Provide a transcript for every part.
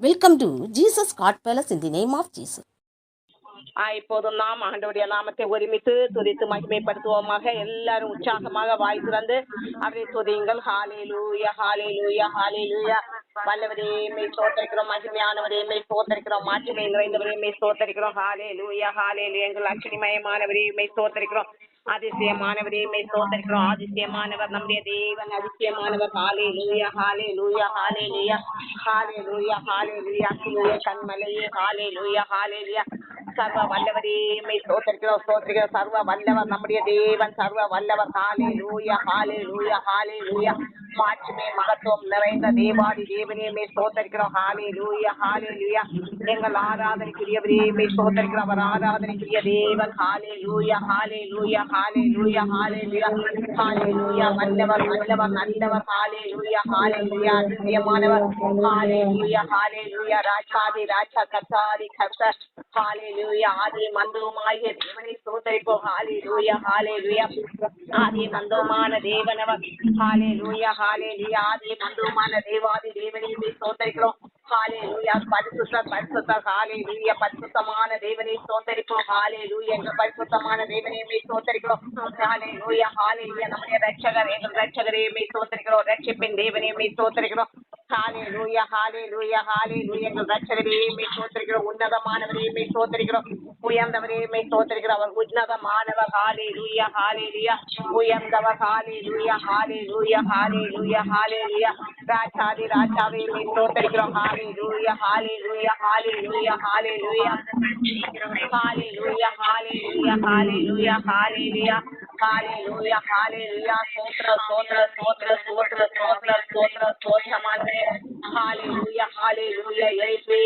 Welcome to Jesus God Palace in the name of Jesus. இப்போதும் நாம் ஆண்டவருடைய நாமத்தை ஒருமித்து துதித்து மகிமைப்படுத்துவோமாக. எல்லாரும் உற்சாகமாக வாய் திறந்து அவரை துதியுங்கள். ஹalleluya ஹalleluya ஹalleluya. வல்லவரே மே ஸ்தோத்திரிக்கிறோம், மகிமையானவரே மே ஸ்தோத்திரிக்கிறோம், மாட்சிமை நிறைந்தவரே மே ஸ்தோத்திரிக்கிறோம். ஹalleluya ஹalleluya. எங்கள் அக்கினிமயமானவரே மே ஸ்தோத்திரிக்கிறோம், அதிசயமானவரே மே ஸ்தோத்திரிக்கிறோம். அதிசயமானவர் நம்முடைய தேவன், அதிசயமானவர். ஹalleluya ஹalleluya ஹalleluya ஹalleluya ஹalleluya. அக்கினியே கண்மலையே ஹalleluya ஹalleluya. சர்வ வல்லவரே மே ஸ்தோத்திரிக்கிறோம் ஸ்தோத்திரிக்கிறோம். சர்வ வல்லவர் நம்முடைய தேவன், சர்வ வல்லவர். ஹalleluya ஹalleluya ஹalleluya. மாட்சிமை மகத்துவம் நிறைந்த தேவாதி தேவனே மே ஸ்தோத்திரிக்கிறோம். ஹalleluya ஹalleluya. எங்கள் ஆராதனைக்குரியவரே மே ஸ்தோத்திரிக்கிறோம், அவர் ஆராதனைக்குரிய தேவன். ஹalleluya ஹalleluya ஹalleluya ஹalleluya ஹalleluya. வல்லவர் வல்லவர் நல்லவர். ஹalleluya ஹalleluya. அதிசயமானவர். ஹalleluya ஹalleluya. ராஜாதி ராஜா கர்த்தாதி கர்த்தர். ஹalleluya. ஆதி மந்தவுமாகிய தேவனை ஸ்தோத்திரிப்போம். ஹalleluya ஹalleluya. ஆதி மந்தவுமான தேவனவர். ஹalleluya ஹalleluya. ஆதி மந்தவுமான தேவாதி தேவனை ஸ்தோத்திரிக்கிறோம். ஹalleluya. பரிசுத்தர் பரிசுத்தர். ஹalleluya. பரிசுத்தமான தேவனை ஸ்தோத்திரிப்போம். ஹalleluya. எங்கள் பரிசுத்தமான தேவனை ஸ்தோத்திரிக்கிறோம். ஹalleluya ஹalleluya. நம்முடைய ரட்சகர், எங்கள் ரட்சகரே ஸ்தோத்திரிக்கிறோம். ரட்சிப்பின் தேவனை ஸ்தோத்திரிக்கிறோம். ஹalleluya ஹalleluya ஹalleluya. எங்கள் ரட்சகரே ஸ்தோத்திரிக்கிறோம். உன்னதமானவரே ஸ்தோத்திரிக்கிறோம். உயர்ந்தவரே ஸ்தோத்திரிக்கிறோம். அவர் உன்னதமானவர். ஹalleluya ஹalleluya. உயர்ந்தவர். ஹalleluya ஹalleluya ஹalleluya ஹalleluya. ராஜாதி ராஜாவே ஸ்தோத்திரிக்கிறோம். ஹalleluya ஹalleluya ஹalleluya ஹalleluya ஹalleluya ஹalleluya ஹalleluya ஹalleluya ஹalleluya ஹalleluya. ஸ்தோத்திர ஸ்தோத்திர ஸ்தோத்திர ஸ்தோத்திர ஸ்தோத்திர ஸ்தோத்திர ஸ்தோத்திரமானே. ஹalleluya ஹalleluya. இயேசுவே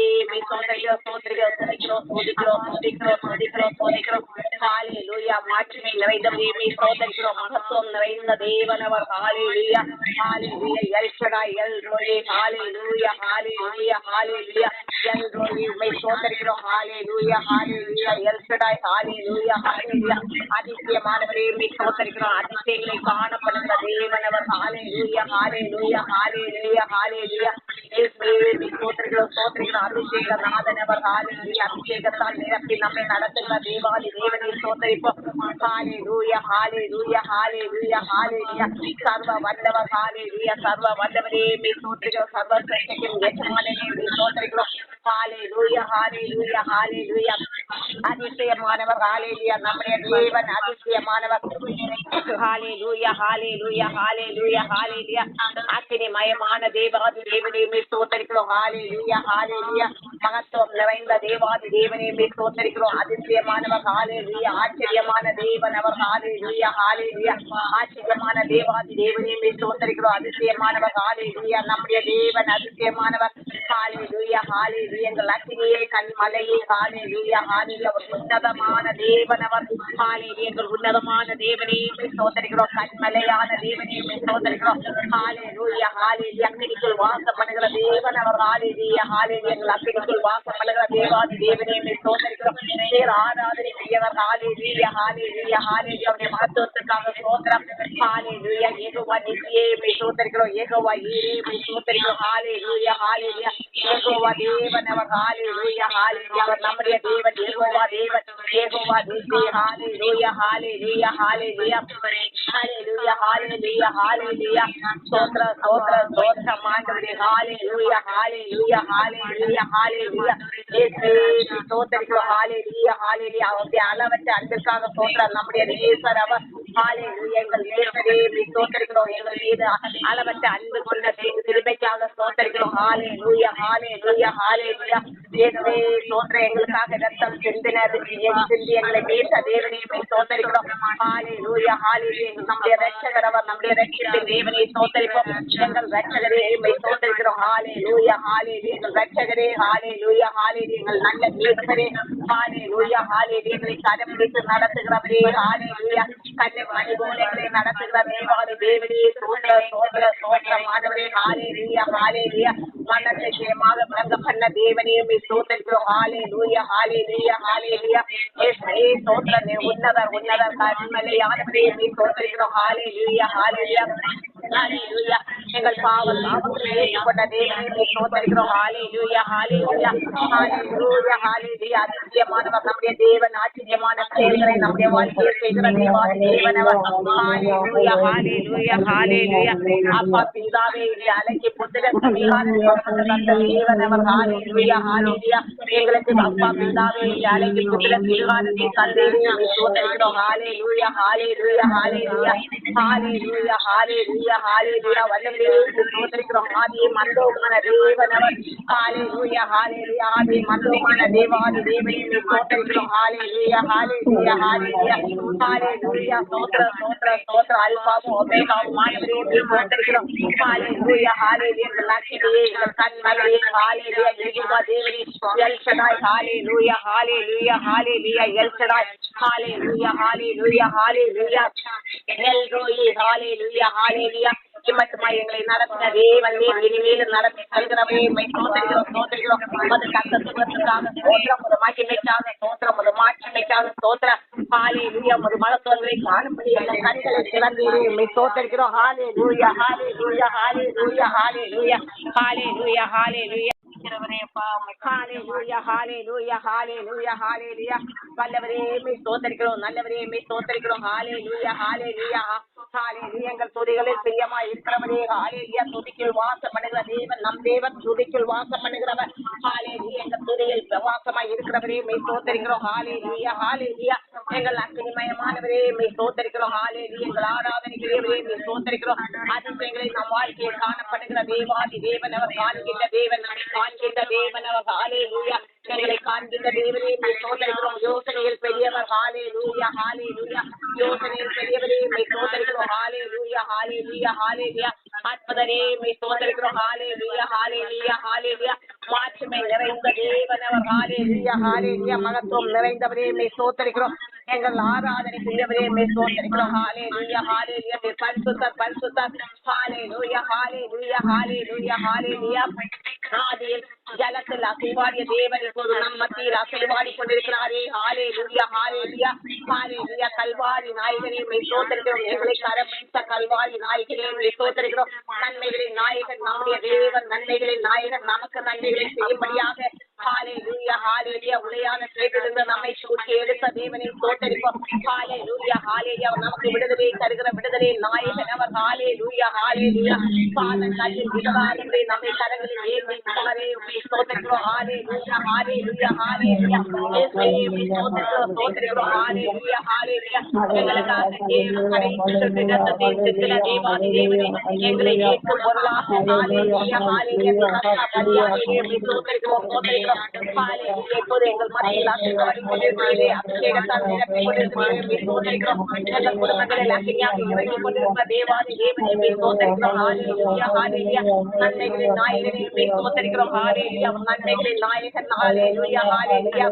ஸ்தோத்திரிக்கிறோம் ஸ்தோத்திரிக்கிறோம் ஸ்தோத்திரிக்கிறோம் ஸ்தோத்திரிக்கிறோம் ஸ்தோத்திரிக்கிறோம் ஸ்தோத்திரிக்கிறோம். ஹalleluya. மாட்சிமை நிறைந்தவரே ஸ்தோத்திரிக்கிறோம். மகத்துவம் நிறைந்த தேவனவர். ஹalleluya ஹalleluya. El Shaddai El Roi. ஹalleluya ஹalleluya ஹalleluya. எல் ரோய் ஸ்தோத்திரிக்கிறோம். ஹalleluya ஹalleluya. El Shaddai. ஹalleluya ஹalleluya. அதிசயமானவரே ஸ்தோத்திரிக்கிறோம். அதிசயங்களை காணப்படுகிற தேவனவர். ஹalleluya ஹalleluya ஹalleluya ஹalleluya. ஸ்தோத்திரிக்கிறோம் ஸ்தோத்திரிக்கிறோம். அபிஷேக நாதனவர். ஹalleluya. அபிஷேகத்தால் நிரப்பி நம்மை நடத்துகிற தேவாதி தேவனை ஸ்தோத்திரிப்போம். ஹalleluya ஹalleluya ஹalleluya ஹalleluya. சர்வ வல்லவர். ஹalleluya. சர்வ வல்லவரே ஸ்தோத்திரிக்கிறோம். சர்வ சக்திக்கும் எஜமானனே ஸ்தோத்திரிக்கிறோம். ஹalleluya ஹalleluya ஹalleluya. அதிசயமானவர். ஹalleluya. நம்முடைய தேவன் அதிசயமானவர். ஹalleluya ஹalleluya ஹalleluya ஹalleluya. அக்கினிமயமான தேவாதி தேவனே ஸ்தோத்திரிக்கிறோம். ஹalleluya ஹalleluya. மகத்துவம் நிறைந்த தேவாதி தேவனே ஸ்தோத்திரிக்கிறோம். அதிசயமானவர். ஹalleluya. ஆச்சரியமான தேவன் அவர். ஹalleluya ஹalleluya. ஆச்சரியமான தேவாதி தேவனே ஸ்தோத்திரிக்கிறோம். அதிசயமானவர். ஹalleluya. நம்முடைய தேவன் அதிசயமானவர். ஹalleluya ஹalleluya. எங்கள் அக்கினியே கண்மலையே. ஹalleluya ஹalleluya. ஒரு உன்னதமான தேவன் அவர். ஹalleluya. எங்கள் உன்னதமான தேவனே ஸ்தோத்திரிக்கிறோம். கண்மலையான தேவனே ஸ்தோத்திரிக்கிறோம். ஹalleluya ஹalleluya. அக்கினிக்குள் வாசப்படுகிற தேவன் அவர். ஹalleluya ஹalleluya. எங்கள் அக்கினிக்குள் வாசப்படுகிற தேவாதி தேவனே ஸ்தோத்திரிக்கிறோம். பேர் ஆராதனைக்குரியவர். ஹalleluya ஹalleluya ஹalleluya. அவருடைய மகத்துவத்திற்காக ஸ்தோத்திரம். ஹalleluya. யெகோவா நிசியே ஸ்தோத்திரிக்கிறோம். யெகோவா ஈரே ஸ்தோத்திரிக்கிறோம். ஹalleluya ஹalleluya. யெகோவா தேவன் அவர். ஹalleluya ஹalleluya. அவர் நம்முடைய தேவன். யெகோவா தேவன். யெகோவா நிசி. ஹalleluya ஹalleluya ஹalleluya ஹalleluya ஹalleluya ஹalleluya. ஸ்தோத்திர ஸ்தோத்திர ஸ்தோத்திரம் ஆண்டவரே. ஹalleluya ஹalleluya ஹalleluya ஹalleluya. இயேசுவே ஸ்தோத்திரிக்கிறோம். ஹalleluya ஹalleluya. அவருடைய அளவற்ற அன்பிற்காக ஸ்தோத்திரம். நம்முடைய நேசர் அவர். ஹalleluya. எங்கள் நேசரே ஸ்தோத்திரிக்கிறோம். எங்கள் மீது அளவற்ற அன்பு கொண்ட கிருபைக்காக ஸ்தோத்திரிக்கிறோம். ஹalleluya ஹalleluya ஹalleluya. இயேசுவே ஸ்தோத்திரம். எங்களுக்காக ரத்தம் சிந்தினது சிந்தி எங்களை மீட்ட தேவனே ஸ்தோத்திரிக்கிறோம். ஹalleluya ஹalleluya. நம்முடைய ரட்சகர் அவர். நம்முடைய ரட்சிப்பின் தேவனை ஸ்தோத்திரிப்போம். எங்கள் ரட்சகரே ஸ்தோத்திரிக்கிறோம். ஹalleluya ஹalleluya. எங்கள் ரட்சகரே. ஹalleluya ஹalleluya. எங்கள் நல்ல மீட்பரே. ஹalleluya ஹalleluya. எங்களை கடைபிடித்து நடத்துகிறவரே. ஹalleluya. கன்னிமணி போல எங்களை நடத்துகிற தேவாதி தேவனே ஸ்தோத்திர ஸ்தோத்திர ஸ்தோத்திரம் ஆண்டவரே. ஹalleluya ஹalleluya. மனத்தை ஜெயமாக விளங்க பண்ண தேவனே ஸ்தோத்திரிக்கிறோம். ஹalleluya ஹalleluya ஹalleluya. இயேசுவே ஸ்தோத்திரம். உன்னதர் உன்னதர் கண்மலையானவரே ஸ்தோத்திரிக்கிறோம். ஹalleluya ஹalleluya. ஹalleluya. எங்கள் பாவ சாபங்களை ஏற்றுக்கொண்ட தேவனே ஸ்தோத்திரிக்கிறோம். ஹalleluya ஹalleluya ஹalleluya ஹalleluya. அதிசயமானவர் நம்முடைய தேவன், ஆச்சரியமான செயல்களை நம்முடைய வாழ்க்கையில் செய்கிற தேவனவர். ஹalleluya ஹalleluya ஹalleluya. அப்பா பிதாவே இந்த அலைக்கு புத்திரன் தந்த தேவனவர். ஹalleluya ஹalleluya. எங்களுக்கு அப்பா பிதாவே இந்த அலைக்கு புத்திரன் திருவாரத்தை தந்தேனே ஸ்தோத்திரிக்கிறோம். ஹalleluya ஹalleluya ஹalleluya ஹalleluya ஹalleluya ஹalleluya. வல்லவரே ஸ்தோத்திரிக்கிறோம். ஆதி மந்தோமான தேவனவர். ஹalleluya ஹalleluya ஆதி மந்தோமான தேவாதி தேவனே ஸ்தோத்திரிக்கிறோம். ஹalleluya ஹalleluya ஹalleluya ஹalleluya. ஸ்தோத்திர ஸ்தோத்திர ஸ்தோத்திர. அல்பாவும் ஒமேகாவும் ஆனவரே ஸ்தோத்திரிக்கிறோம். ஹalleluya ஹalleluya. லட்சுமியே கன்மரியே ஹalleluya. யெகோவா தேவனே எல் ஷடாய். ஹalleluya ஹalleluya ஹalleluya. El Shaddai. ஹalleluya ஹalleluya ஹalleluya. El Roi. ஹalleluya ஹalleluya. இம்மட்டுமாய் எங்களை நடத்தின தேவனே இனிமேலும் நடத்தி செல்கிறவரே ஸ்தோத்திரிக்கிறோம் ஸ்தோத்திரிக்கிறோம். அது கத்த சுகத்துக்காக ஸ்தோத்திரம், ஒரு மகிமைக்காக ஸ்தோத்திரம், ஒரு மாட்சிமைக்காக ஸ்தோத்திரம். ஹalleluya. ஒரு மகத்துவங்களை காணும்படி எங்கள் கண்களை திறந்தீரே ஸ்தோத்திரிக்கிறோம். ஹalleluya ஹalleluya ஹalleluya ஹalleluya ஹalleluya ஹalleluya. ஹalleluya ஹalleluya ஹalleluya ஹalleluya. வல்லவரே ஸ்தோத்திரிக்கிறோம், நல்லவரே ஸ்தோத்திரிக்கிறோம். ஹalleluya ஹalleluya ஹalleluya. எங்கள் துதிகளில் பிரியமா இருக்கிறவரே ஹalleluya. துதிக்குள் வாசம் பண்ணுகிற தேவன் நம் தேவன், துதிக்குள் வாசம் பண்ணுகிறவர். ஹalleluya. எங்கள் துதியில் வாசமாய் இருக்கிறவரே ஸ்தோத்திரிக்கிறோம். ஹalleluya ஹalleluya. எங்கள் அக்கினிமயமானவரே ஸ்தோத்திரிக்கிறோம். ஹalleluya. எங்கள் ஆராதனைகளே ஸ்தோத்திரிக்கிறோம். அதிசயங்களை நம் வாழ்க்கையில் காணப்படுகிற தேவாதி தேவன் அவர், காண்கின்ற தேவன் காண்கின்ற தேவன் அவர். ஹalleluya. எங்களை காண்கின்ற தேவனே ஸ்தோத்திரிக்கிறோம். யோசனையில் பெரியவர். ஹalleluya ஹalleluya. யோசனையில் பெரியவரே ஸ்தோத்திரிக்கிறோம். ஹalleluya ஹalleluya ஹalleluya. அற்புதரே ஸ்தோத்திரிக்கிறோம். ஹalleluya ஹalleluya ஹalleluya. மாட்சிமை நிறைந்த தேவன் அவர். ஹalleluya ஹalleluya. மகத்துவம் நிறைந்தவரே ஸ்தோத்திரிக்கிறோம். எங்கள் ஆராதனை செய்யவரே ஸ்தோத்திரிக்கிறோம். ஹalleluya ஹalleluya. பரிசுத்தர் பரிசுத்தர். ஹalleluya ஹalleluya ஹalleluya ஹalleluya. ஆதியில் ஜலத்தில் அசைவாடிய தேவன் இப்போது நம் மத்தியில் அசைவாடி கொண்டிருக்கிறாரே. ஹalleluya ஹalleluya ஹalleluya. கல்வாரி நாயகனே ஸ்தோத்திரிக்கிறோம். எங்களை கரம்பிடித்த கல்வாரி நாயகனே ஸ்தோத்திரிக்கிறோம். நன்மைகளின் நாயகன் நம்முடைய தேவன், நன்மைகளின் நாயகன் நமக்கு நன்மைகளை செய்யும்படியாக ஹalleluya ஹalleluya. உடையான சேற்றிலிருந்து நம்மை தூக்கி எடுத்த தேவனை ஸ்தோத்திரிப்போம். ஹalleluya ஹalleluya. நமக்கு விடுதலை தருகிற விடுதலை நாயகன் அவர். ஹalleluya ஹalleluya. பாதங்களில் விடவாதங்களை நம்மை கரங்களில் ஏற்றி ஸ்தோத்திரிக்கிறோம். ஹalleluya ஹalleluya ஹalleluya. ஸ்தோத்திரிக்கிறோம் ஸ்தோத்திரிக்கிறோம். ஹalleluya ஹalleluya. எங்களுக்காக கடைசி சித்திர தேவாதி தேவனே எங்களை ஏற்கும் பொருளாக ஹalleluya ஹalleluya. ஸ்தோத்திரிக்கிறோம் ஸ்தோத்திரிக்கிறோம். இப்போது எங்கள் மத்தியில் அசைவாடி கொண்டிருக்கிறீரே, அபிஷேகத்தால் நிரப்பிக் கொண்டிருக்கிறீரே ஸ்தோத்திரிக்கிறோம். எங்கள் குடும்பங்களில் அக்கினியாக இறங்கிக் கொண்டிருக்கிற தேவாதி தேவனே ஸ்தோத்திரிக்கிறோம். ஹalleluya ஹalleluya. நன்மைகளின் நாயகனே ஸ்தோத்திரிக்கிறோம். ஹalleluya. நன்மைகளின் நாயகன். ஹalleluya ஹalleluya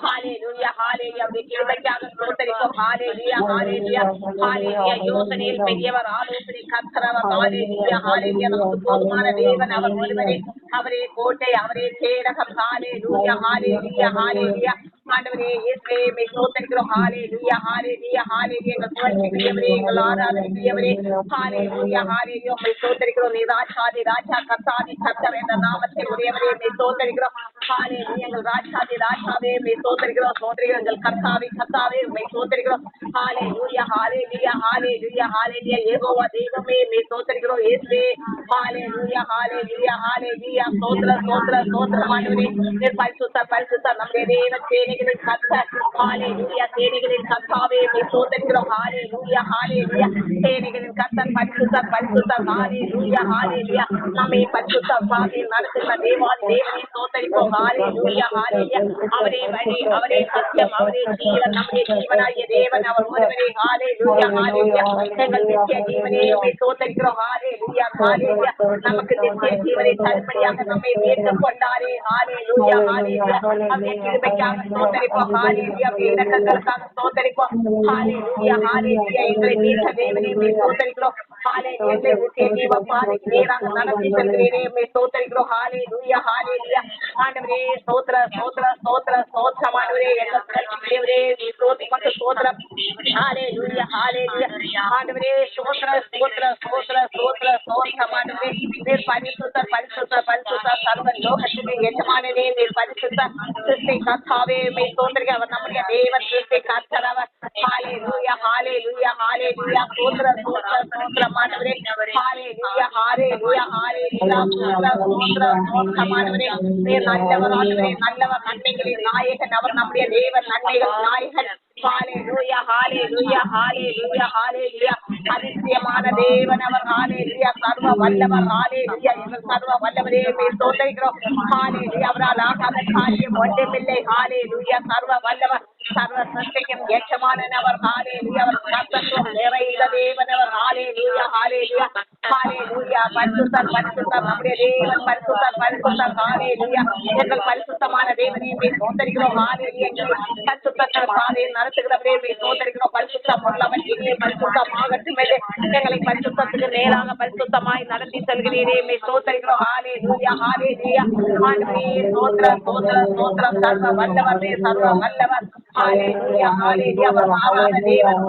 ஹalleluya ஹalleluya. கிருபைக்காக ஸ்தோத்திரிக்கிறோம். ஹalleluya ஹalleluya ஹalleluya. யோசனையில் பெரியவர், ஆலோசனை கர்த்தர். ஹalleluya ஹalleluya. நமக்கு போதுமான தேவன் அவர் ஒருவரே. அவரே கோட்டை, அவரே கேடகம். ஹalleluya ஹalleluya ஹalleluya. ஆண்டவரே இயேசுவே ஸ்தோத்திரிக்கிறோம். ஹalleluya ஹalleluya ஹalleluya. எங்கள் புகழ்ச்சிக்குரியவரே, எங்கள் ஆராதனைக்குரியவரே ஹalleluya ஹalleluya. ஸ்தோத்திரிக்கிறோம். நீ ராஜாதி ராஜா, கர்த்தாதி கர்த்தர் என்ற நாமத்தை உடையவரே ஸ்தோத்திரிக்கிறோம். ஹalleluya. எங்கள் ராஜாதி ராஜாவே ஸ்தோத்திரிக்கிறோம். ஸ்தோத்திரிக்கிறோம். எங்கள் கர்த்தாவே கர்த்தாவே ஸ்தோத்திரிக்கிறோம். ஹalleluya ஹalleluya ஹalleluya ஹalleluya. யெகோவா தெய்வமே ஸ்தோத்திரிக்கிறோம். இயேசுவே ஹalleluya ஹalleluya ஹalleluya. ஸ்தோத்திர ஸ்தோத்திர ஸ்தோத்திரம். ஆண்டவரே பரிசுத்த பரிசுத்த நம்முடைய தேவன், சேனைகளின் கர்த்தர். ஹalleluya. சேனைகளின் கர்த்தாவே ஸ்தோத்திரிக்கிறோம். ஹalleluya ஹalleluya. சேனைகளின் கர்த்தர் பரிசுத்தர் பரிசுத்தர். ஹalleluya ஹalleluya. நம்மை பரிசுத்த பாதையில் நடத்துகிற தேவாதி தேவனை ஸ்தோத்திரிப்போம். ஹalleluya ஹalleluya. அவரே வழி, அவரே சத்தியம், அவரே ஜீவன். நம்முடைய ஜீவனாகிய தேவன் அவர் ஒருவரே. ஹalleluya ஹalleluya. எங்கள் நித்திய ஜீவனே ஸ்தோத்திரிக்கிறோம். ஹalleluya ஹalleluya. நமக்கு நித்திய ஜீவனை தரும்படியாக நம்மை மீட்டுக் கொண்டாரே. ஹalleluya ஹalleluya. அவருடைய கிருபைக்காக ஸ்தோத்திரிப்போம். ஹalleluya. அவருடைய இரக்கங்களுக்காக ஸ்தோத்திரிப்போம். ஹalleluya ஹalleluya. எங்களை மீட்ட தேவனை ஸ்தோத்திரிக்கிறோம். ஹalleluya நித்திய ஜீவ பாதைக்கு நேராக நடத்தி செல்கிறீரே மே ஸ்தோத்திரிக்கிறோம் ஹalleluya ஹalleluya ஆண்டவரே ஸ்தோத்திர ஸ்தோத்திர ஸ்தோத்திர ஸ்தோத்திரம் ஆண்டவரே எங்கள் தேவரே நீ ஸ்தோத்திரமக்கு ஸ்தோத்திரம் ஹalleluya ஹalleluya ஆண்டவரே ஸ்தோத்திர ஸ்தோத்திர ஸ்தோத்திர ஸ்தோத்திர ஸ்தோத்திரம் ஆண்டவரே நீர் பரிசுத்த பரிசுத்த பரிசுத்த சர்வ லோகத்துக்கு எஜமானனே நீர் பரிசுத்த சிருஷ்டி கர்த்தாவே மே ஸ்தோத்திரிக்க அவர் நம்முடைய தேவன் சிருஷ்டி கர்த்தர் அவர் ஹalleluya ஹalleluya ஹalleluya ஸ்தோத்திர ஸ்தோத்திர ஸ்தோத்திரம் ஆண்டவரே ஹalleluya ஹalleluya ஹalleluya ஸ்தோத்திர ஸ்தோத்திர ஸ்தோத்திரம் ஆண்டவரே நீர் நல்லவர் ஆண்டவரே நல்லவர் நன்மைகளின் நாயகன் அவர் நம்முடைய தேவன் நன்மைகள் நாயகன் ஹalleluya ஹalleluya ஹalleluya ஹalleluya அதிசயமான தேவன் அவர் ஹalleluya சர்வ வல்லவர் ஹalleluya எங்கள் சர்வ வல்லவரே மே ஸ்தோத்திரிக்கிறோம் ஹalleluya அவரால் ஆகாத காரியம் ஒன்றுமில்லை ஹalleluya சர்வ வல்லவர் சர்வ சிருஷ்டிக்கும் எஜமானவர் ஹalleluya அவர் கர்த்தத்துவம் நிறைந்த தேவன் அவர் ஹalleluya ஹalleluya ஹalleluya பரிசுத்தர் பரிசுத்தர் நம்முடைய தேவன் பரிசுத்தர் பரிசுத்தர் ஹalleluya எங்கள் பரிசுத்தமான தேவனே மே ஸ்தோத்திரிக்கிறோம் ஹalleluya பரிசுத்தர் பாதையை நடத்துகிறவரே மே ஸ்தோத்திரிக்கிறோம் பரிசுத்தம் உள்ளவர் இங்கே பரிசுத்தமாகட்டும் எங்களை பரிசுத்தத்துக்கு நேராக பரிசுத்தமாய் நடத்தி செல்கிறீரே மே ஸ்தோத்திரிக்கிறோம் ஹalleluya ஹalleluya ஆண்டவரே ஸ்தோத்திர ஸ்தோத்திர ஸ்தோத்திரம் சர்வ வல்லவர் சர்வ வல்லவர் ஹalleluya ஹalleluya மாறாத தேவன்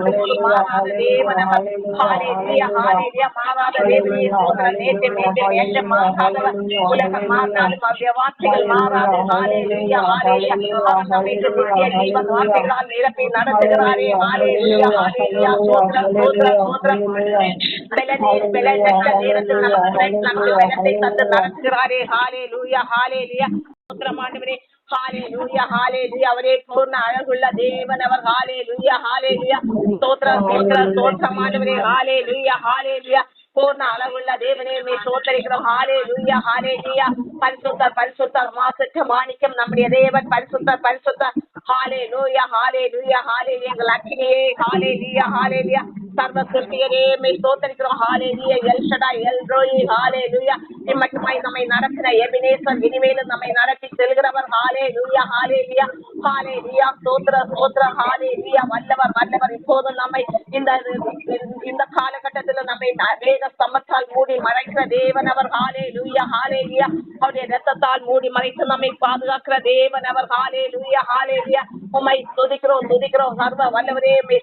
மாறாத தேவன் அவர் ஹalleluya ஹalleluya மாறாத தேவனே ஸ்தோத்திரம் நேற்று நேற்று நேற்று மாறாதவர் உலகம் மாறாது அவருடைய வார்த்தைகள் மாறாது ஹalleluya ஹalleluya அவர் நம்மை நித்திய ஜீவன் வார்த்தைகளால் நிரப்பி நடத்துகிறாரே ஹalleluya ஹalleluya ஸ்தோத்திரம் ஸ்தோத்திரம் ஸ்தோத்திரம் நேரத்தில் நமக்கு பலத்தை தந்து நடத்துகிறாரே ஹalleluya ஹalleluya ஸ்தோத்திரம் ஆண்டவரே ஹalleluya ஹalleluya அவரே பூர்ண அழகுள்ள தேவன் அவர் ஹalleluya ஹalleluya ஸ்தோத்திர ஸ்தோத்திர ஸ்தோத்திரம் ஆண்டவரே ஹalleluya ஹalleluya பூர்ண அளவுள்ள தேவனே மே ஸ்தோத்திரிக்கிறோம் ஹalleluya ஹalleluya பரிசுத்தர் பரிசுத்தர் மாசற்ற மாணிக்கம் நம்முடைய தேவன் பரிசுத்தர் பரிசுத்தர் ஹalleluya ஹalleluya ஹalleluya எங்கள் அக்கினியே ஹalleluya ஹalleluya சர்வ சிருஷ்டியரே மே ஸ்தோத்திரிக்கிறோம் ஹalleluya எல் ஷடாய் எல் ரோயி ஹalleluya இம்மட்டுமாய் நம்மை நடத்தின எபினேசர் இனிமேலும் நம்மை நடத்தி செல்கிறவர் ஹalleluya ஹalleluya ஹalleluya ஸ்தோத்திர ஸ்தோத்திர ஹalleluya வல்லவர் வல்லவர் இப்போதும் நம்மை இந்த காலகட்டத்தில் நம்மை வேத ஸ்தம்பத்தால் மூடி மறைக்கிற தேவன் அவர் ஹalleluya ஹalleluya அவருடைய இரத்தத்தால் மூடி மறைத்து நம்மை பாதுகாக்கிற தேவன் அவர் ஹalleluya ஹalleluya உம்மை துதிக்கிறோம் துதிக்கிறோம் சர்வ வல்லவரே மே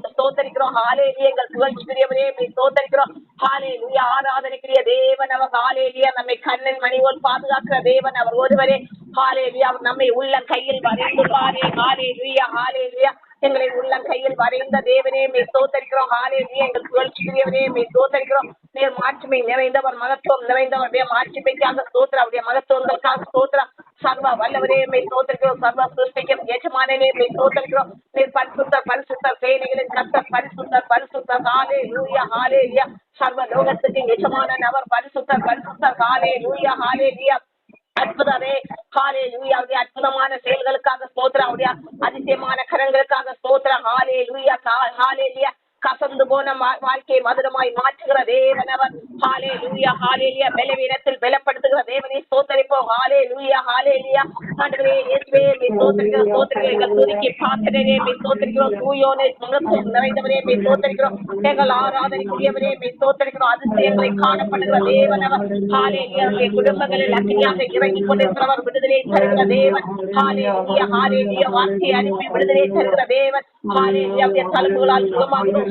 ஸ்தோத்திரிக்கிறோம் ஹalleluya எங்கள் புகழ்ச்சிக்குரியவரே மே ஸ்தோத்திரிக்கிறோம் ஹalleluya ஆராதனைக்குரிய தேவன் அவர் ஹalleluya நம்மை கண்ணின் மணி போல் பாதுகாக்கிற தேவன் அவர் ஒருவரே ஹalleluya அவர் நம்மை உள்ள கையில் வரைந்துள்ளாரே ஹalleluya ஹalleluya எங்களை உள்ள கையில் வரைந்த தேவனே மே ஸ்தோத்திரிக்கிறோம் ஹalleluya எங்கள் புகழ்ச்சிக்குரியவரே மே ஸ்தோத்திரிக்கிறோம் நீர் மாட்சிமை நிறைந்தவர் மகத்துவம் நிறைந்தவருடைய மாட்சிமைக்காக ஸ்தோத்திரம் அவருடைய மகத்துவங்களுக்காக ஸ்தோத்திரம் சர்வ வல்லவரே மே ஸ்தோத்திரிக்கிறோம் சர்வ சிருஷ்டிக்கும் எஜமானனே மே ஸ்தோத்திரிக்கிறோம் நீர் பரிசுத்தர் பரிசுத்தர் சேனைகளின் கர்த்தர் பரிசுத்தர் பரிசுத்தர் ஹalleluya ஹalleluya சர்வ லோகத்துக்கு எஜமானன் அவர் பரிசுத்தர் பரிசுத்தர் ஹalleluya ஹalleluya அற்புதமே ஹalleluya அவருடைய அற்புதமான செயல்களுக்காக ஸ்தோத்திரம் அவருடைய அதிசயமான கரங்களுக்காக ஸ்தோத்திரம் ஹalleluya ஹalleluya கசந்து போன வாழ்க்கையை மதுரமாய் மாற்றுகிற தேவன் அவர் ஹalleluya ஹalleluya பலவீனத்தில் பலப்படுத்துகிற தேவனை ஸ்தோத்திரிப்போம் ஹalleluya ஹalleluya ஆண்டவரே இயேசுவே மே ஸ்தோத்திரிக்கிறோம் ஸ்தோத்திரிக்கிறோம் எங்கள் துதிக்கு பாத்திரரே மே ஸ்தோத்திரிக்கிறோம் தூயோனே மகத்துவம் நிறைந்தவரே மே ஸ்தோத்திரிக்கிறோம் எங்கள் ஆராதனைக்குரியவரே மே ஸ்தோத்திரிக்கிறோம் அதிசயங்களை காணப்படுகிற தேவன் அவர் ஹalleluya குடும்பங்களில் அக்கினியாக இறங்கி கொண்டிருக்கிறவர் விடுதலை தருகிற தேவன் ஹalleluya ஹalleluya வார்த்தையை அனுப்பி விடுதலை தருகிற தேவன் ஹalleluya அவருடைய தழும்புகளால்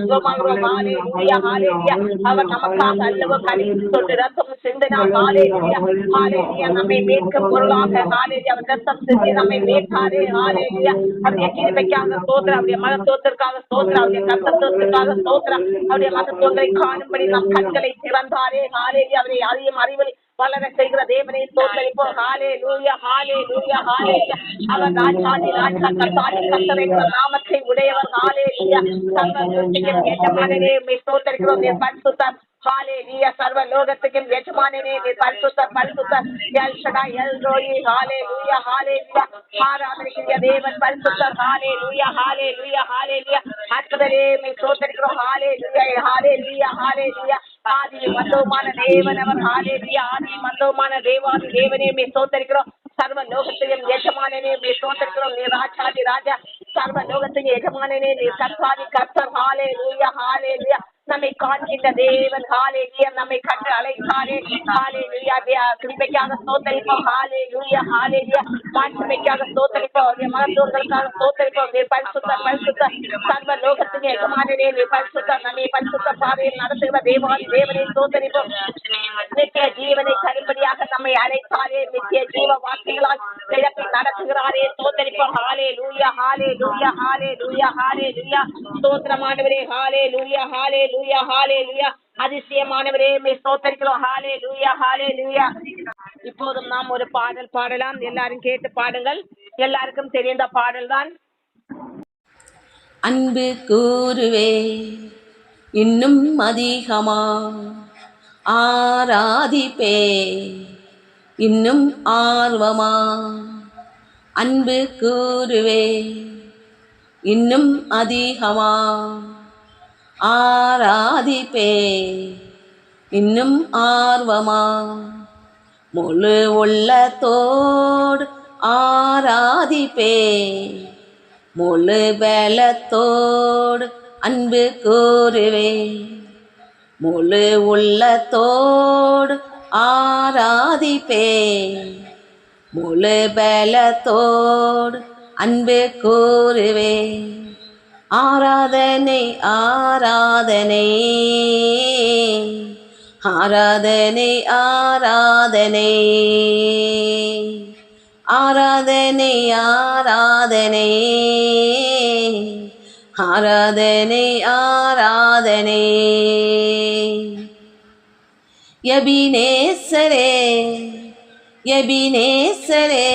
சுகமாகிறோம் ஹalleluya ஹalleluya அவர் நமக்காக அல்லவோ கண்ணீர் சொட்டு ரத்தம் சிந்தினார் ஹalleluya ஹalleluya நம்மை மீட்கும் பொருளாக ஹalleluya அவர் ரத்தம் சிந்தி நம்மை மீட்காரே ஹalleluya அவருடைய கிருபைக்காக ஸ்தோத்திரம் அவருடைய மகத்துவத்திற்காக ஸ்தோத்திரம் அவருடைய கர்த்தத்துவத்திற்காக ஸ்தோத்திரம் அவருடைய மகத்துவங்களை காணும்படி நம் கண்களை திறந்தாரே ஹalleluya அவரை அறியும் அறிவில் வளர செய்கிற தேவனை ஸ்தோத்திரிப்போம் ஹalleluya ஹalleluya ஹalleluya அவர் ராஜாதி ராஜா கர்த்தாதி கர்த்தர் என்ற நாமத்தை உடையவர் ஹalleluya சர்வ சிருஷ்டிக்கும் எஜமானனே மே ஸ்தோத்திரிக்கிறோம் நீர் பரிசுத்தர் ஹalleluya சர்வ லோகத்துக்கும் எஜமானனே நீர் பரிசுத்தர் பரிசுத்தர் எல் ஷடாய் எல் ரோயி ஹalleluya ஹalleluya ஆராதனைக்குரிய தேவன் பரிசுத்தர் ஹalleluya ஹalleluya ஹalleluya அற்புதரே மே ஸ்தோத்திரிக்கிறோம் ஹalleluya ஹalleluya ஹalleluya ஆதி மந்தோமான தேவன் அவர் ஹalleluya ஆதி மந்தோமான தேவாதி தேவனே மே ஸ்தோத்திரிக்கிறோம் சர்வ லோகத்தையும் எஜமானனே மே ஸ்தோத்திரிக்கிறோம் நீர் ராஜாதி ராஜா சர்வ லோகத்தையும் எஜமானனே நீர் கர்த்தாதி கர்த்தர் ஹalleluya ஹalleluya நம்மை காண்கின்ற தேவன். ஹalleluya. நம்மை கண்டு அழைத்தாரே. ஹalleluya. கிருபைக்காக ஸ்தோத்திரிப்போம். ஹalleluya. ஹalleluya. மாட்சிமைக்காக ஸ்தோத்திரிப்போம். அவருடைய மகத்துவங்களுக்காக ஸ்தோத்திரிப்போம். நீ பரிசுத்தர், பரிசுத்தர், சர்வ லோகத்தின் எஜமானனே, நீ பரிசுத்தர். நம்மை பரிசுத்த பாதையில் நடத்துகிற தேவாதி தேவனை ஸ்தோத்திரிப்போம். நித்திய ஜீவனை தரும்படியாக நம்மை அழைத்தாரே. நித்திய ஜீவ வார்த்தைகளால் கிழப்பை நடத்துகிறாரே. ஸ்தோத்திரிப்போம். ஹalleluya. ஹalleluya. ஹalleluya. ஹalleluya. ஸ்தோத்திரமானவரே. ஹalleluya. ஹalleluya. ஹalleluya. அதிசயமானவரே, மே ஸ்தோத்திரிக்கிறோம். ஹalleluya. ஹalleluya. இப்போதும் நாம் ஒரு பாடல் பாடலாம். எல்லாரும் கேட்டு பாடுங்கள். எல்லாருக்கும் தெரிந்த பாடல் தான். அன்பு கூறுவே இன்னும் அதிகமா ஆராதிப்பே இன்னும் ஆர்வமா. அன்பு கூறுவே இன்னும் அதிகமா ஆராதிப்பே இன்னும் ஆர்வமா. முழு உள்ளத்தோடு ஆராதிப்பே முழு பலத்தோடு அன்பு கூறுவே. முழு உள்ளத்தோடு ஆராதிப்பே முழு பலத்தோடு அன்பு கூறுவே. ஆராதனை ஆராதனை ஆராதனை ஆராதனை ஆராதனை ஆராதனை ஆராதனை ஆராதனை. எபினேசரே எபினேசரே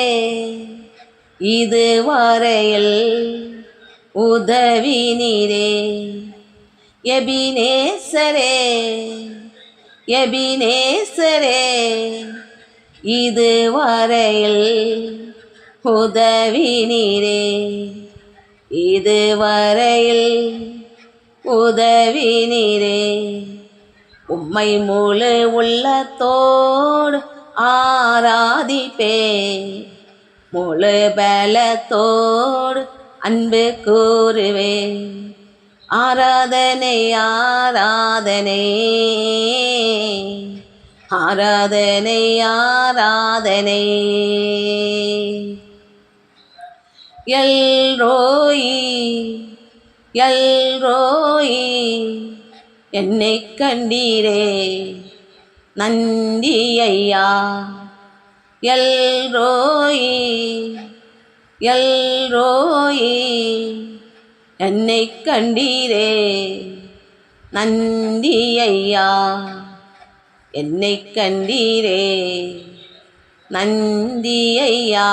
இதுவரையில் உதவி நீரே. எபினேசரே எபினேசரே இதுவரையில் உதவி நீரே. இதுவரையில் உதவி நீரே. உம்மை முழு உள்ளத்தோடு ஆராதிப்பே முழு பலத்தோடு அன்பு கூறுவே. ஆராதனை ஆராதனை ஆராதனை ஆராதனை. எல்ரோயி எல்ரோயி என்னை கண்டீரே நன்றி ஐயா. எல்ரோயி எல்ரோயி என்னை கண்டீரே நன்றி ஐயா. என்னை கண்டீரே நன்றி ஐயா.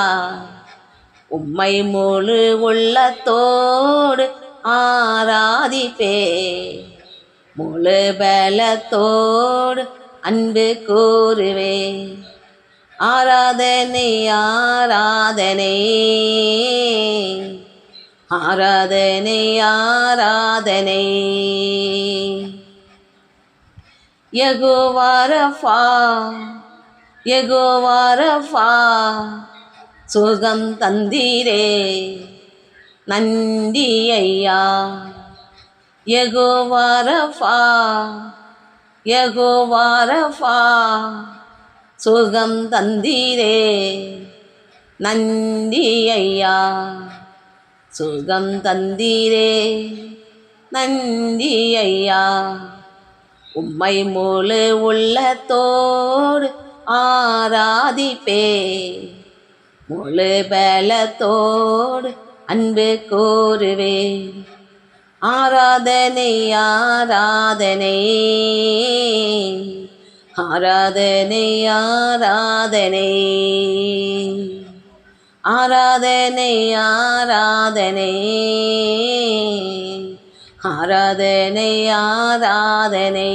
உம்மை முழு உள்ளத்தோடு ஆராதிப்பே முழு பலத்தோடு அன்பு கூறுவே. ஆராதனை ஆராதனை ஆராதனை ஆராதனை. யெகோவா ரஃபா யெகோவா ரஃபா சுகம் தந்தீரே நன்றி ஐயா. யெகோவா ரஃபா யெகோவா ரஃபா சுகம் தந்தீரே நன்றி ஐயா. சுகம் தந்தீரே நன்றி ஐயா. உம்மை முழு உள்ளத்தோடு ஆராதிப்பே முழு பலத்தோடு அன்பு கூறுவே. ஆராதனை ஆராதனை ஆராதனை ஆராதனை ஆராதனை ஆராதனை ஆராதனை ஆராதனை.